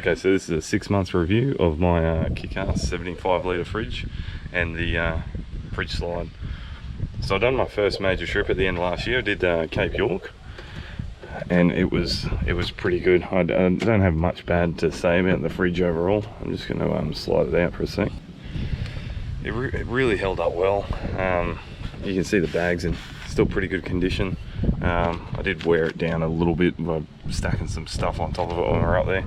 Okay, so this is a 6 months review of my Kickass 75 litre fridge and the fridge slide. So I've done my first major trip at the end of last year. I did Cape York, and it was pretty good. I don't have much bad to say about the fridge overall. I'm just going to slide it out for a sec. It really held up well. You can see the bag's in still pretty good condition. I did wear it down a little bit by stacking some stuff on top of it when we were up there.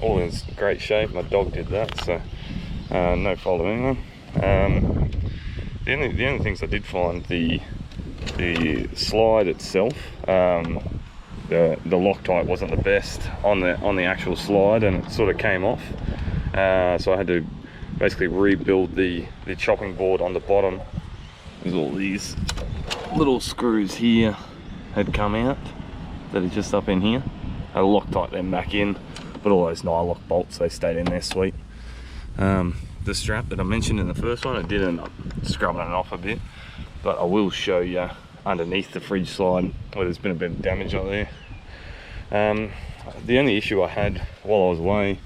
All in great shape. My dog did that, so no fault of anyone. The only things I did find, the slide itself, the Loctite wasn't the best on the actual slide, and it sort of came off. So I had to basically rebuild the chopping board on the bottom. There's all these little screws here had come out that are just up in here. I Loctite them back in, but all those nylock bolts, they stayed in there sweet. The strap that I mentioned in the first one, I did end up scrubbing it off a bit, but I will show you underneath the fridge slide where there's been a bit of damage up there. The only issue I had while I was away,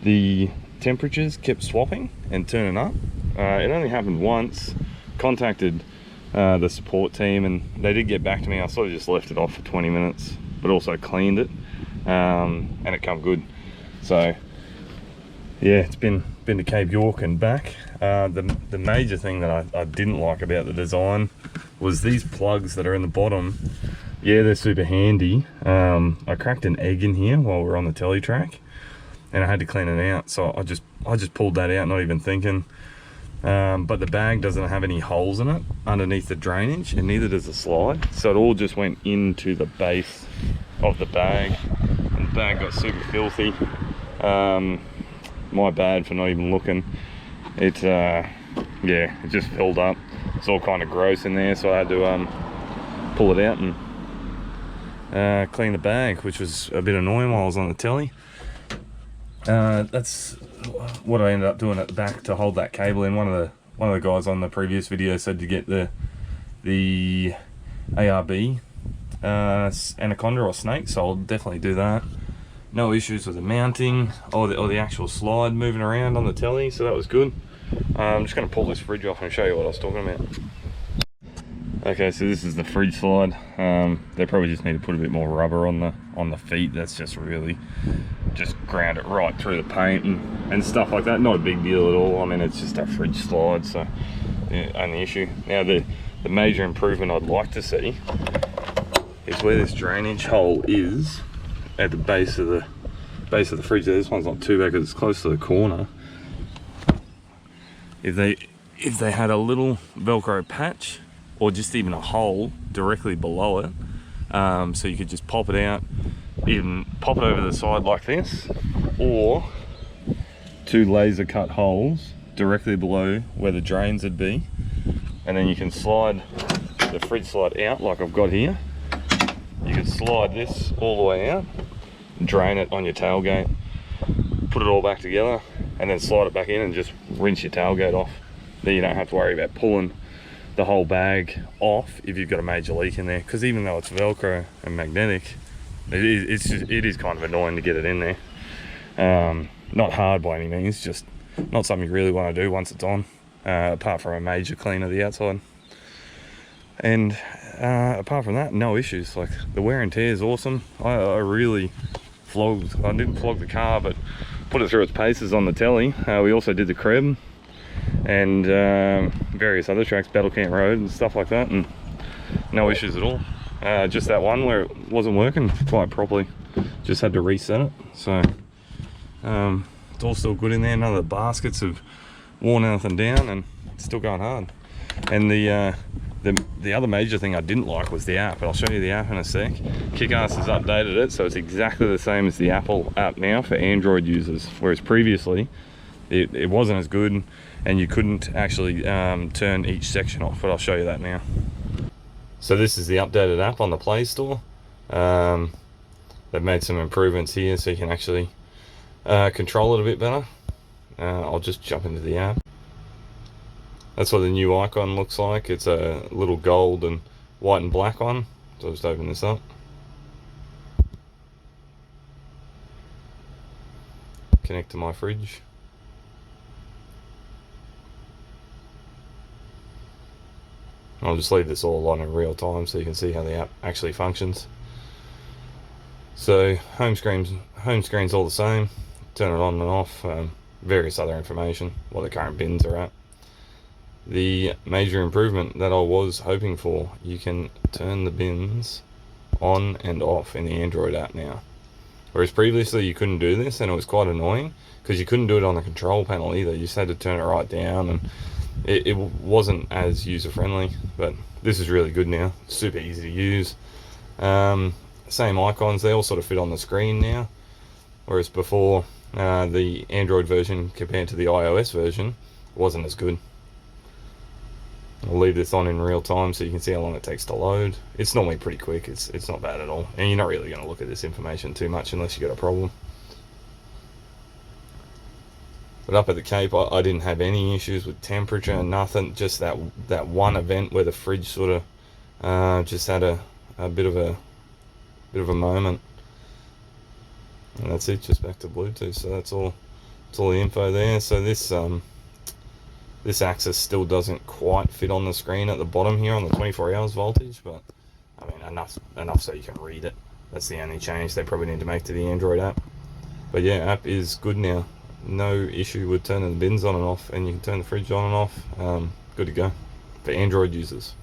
the temperatures kept swapping and turning up. It only happened once. Contacted the support team and they did get back to me. I sort of just left it off for 20 minutes, but also cleaned it, and it come good. So yeah, it's been to Cape York and back. The major thing that I didn't like about the design was these plugs that are in the bottom. Yeah, they're super handy. I cracked an egg in here while we were on the telly track, and I had to clean it out. So I just pulled that out, not even thinking. But the bag doesn't have any holes in it underneath the drainage, and neither does the slide. So it all just went into the base of the bag, and the bag got super filthy. My bad for not even looking. Yeah, it just filled up. It's all kind of gross in there, so I had to pull it out and clean the bag, which was a bit annoying while I was on the telly. That's what I ended up doing at the back to hold that cable in. One of the guys on the previous video said to get the ARB anaconda or snake, so I'll definitely do that. No issues with the mounting or the actual slide moving around on the telly, so that was good. I'm just going to pull this fridge off and show you what I was talking about. Okay, so this is the fridge slide. They probably just need to put a bit more rubber on the feet. That's just really just ground it right through the paint and stuff like that. Not a big deal at all. I mean, it's just a fridge slide, so yeah, only issue. Now the major improvement I'd like to see is where this drainage hole is at the base of the fridge. This one's not too bad because it's close to the corner. If they had a little Velcro patch, or just even a hole directly below it, so you could just pop it out, even pop it over the side like this, or two laser cut holes directly below where the drains would be, and then you can slide the fridge slide out like I've got here. You can slide this all the way out, drain it on your tailgate, put it all back together, and then slide it back in and just rinse your tailgate off. Then you don't have to worry about pulling the whole bag off if you've got a major leak in there, because even though it's Velcro and magnetic, it is kind of annoying to get it in there. Not hard by any means, just not something you really want to do once it's on, apart from a major clean of the outside. And apart from that, no issues. Like, the wear and tear is awesome. I really I didn't flog the car, but put it through its paces on the telly. We also did the CREB and various other tracks, Battle Camp Road and stuff like that, and no issues at all. Just that one where it wasn't working quite properly, just had to reset it. So it's all still good in there. None of the baskets have worn anything down, and it's still going hard. And the other major thing I didn't like was the app, but I'll show you the app in a sec. Kickass has updated it, so it's exactly the same as the Apple app now for Android users, whereas previously it wasn't as good, and you couldn't actually turn each section off, but I'll show you that now. So this is the updated app on the Play Store. They've made some improvements here so you can actually control it a bit better. I'll just jump into the app. That's what the new icon looks like. It's a little gold and white and black one. So I'll just open this up. connect to my fridge. I'll just leave this all on in real time so you can see how the app actually functions. So home screen's all the same. Turn it on and off. Various other information, what the current bins are at. The major improvement that I was hoping for, you can turn the bins on and off in the Android app now. Whereas previously you couldn't do this, and it was quite annoying because you couldn't do it on the control panel either. You just had to turn it right down, and it wasn't as user friendly. But this is really good now. It's super easy to use. Same icons, they all sort of fit on the screen now. Whereas before, the Android version compared to the iOS version wasn't as good. I'll leave this on in real time so you can see how long it takes to load. It's normally pretty quick, it's not bad at all. And you're not really going to look at this information too much unless you got a problem. But up at the Cape, I didn't have any issues with temperature, nothing. Just that one event where the fridge sort of just had a bit of a moment. And that's it, just back to Bluetooth. So that's all the info there. So this axis still doesn't quite fit on the screen at the bottom here on the 24 hours voltage, but I mean enough so you can read it. That's the only change they probably need to make to the Android app. But yeah, app is good now. No issue with turning the bins on and off, and you can turn the fridge on and off. Good to go for Android users.